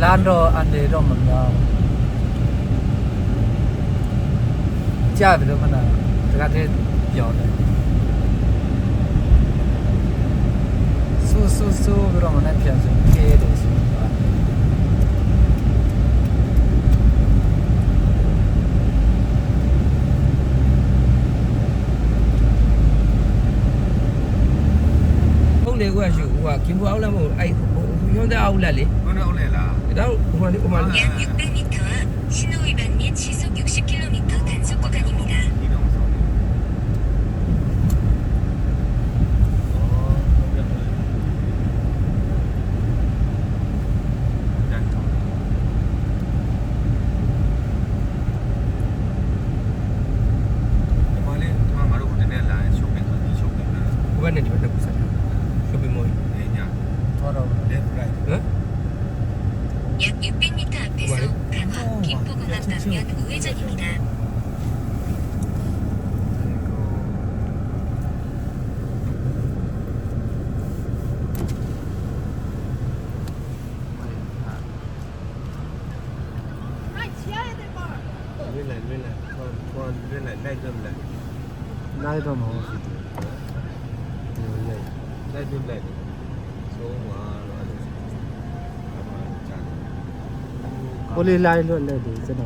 Lando ande do mamya ja bi do mana daga te pyaw de su bi do mana phyan so ke de soဟုတ်လေကွာရှုဟိုကကင်ဘူအောက်လက်မဟုတ်အဲ့ရုံးတဲ့အောက်လက်လေ 오늘 올래라.ဒါဟိုမှာ 약 600m 앞 신호 위반 및 시속 60km 단속 구간입니다. 이동선. 이번에 다 마루 호텔에 라 쇼핑 어디 쇼핑 ဟိုဘက်နဲ့ဒီဘက်တက်ကူစားတယ်ရှုပ်ပြီးမော် 내냐. to do 레프트 라이트. ဟမ် 약 600m 앞에서 강화 김포공항 방면 우회전입니다. lai do mo Oli lai lo le de se no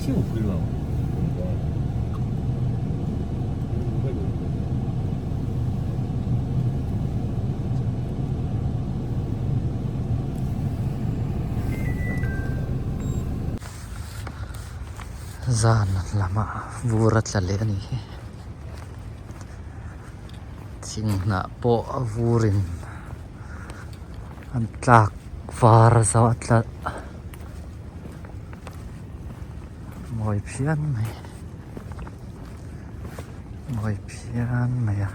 친구 불러. zan lama vurat la le ani thing na po vurin an tlak var zawat la moi phian mai ya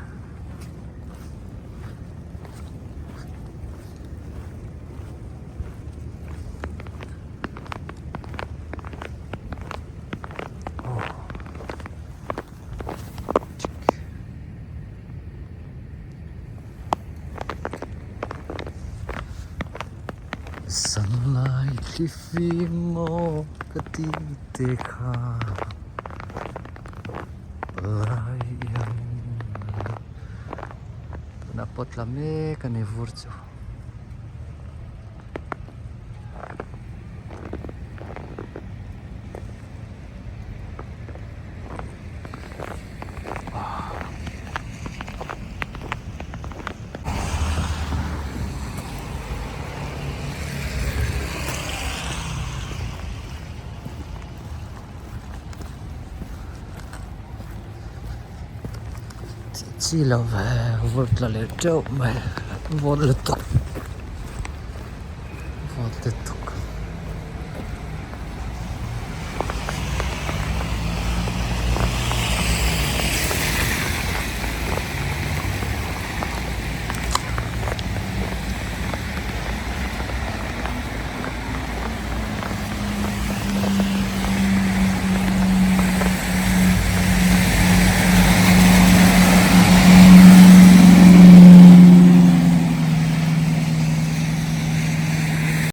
sunlight lifi mo kati dekha pelayan na potlame kane vurchu chỉ là về vượt là lấy trâu mày vượt là tục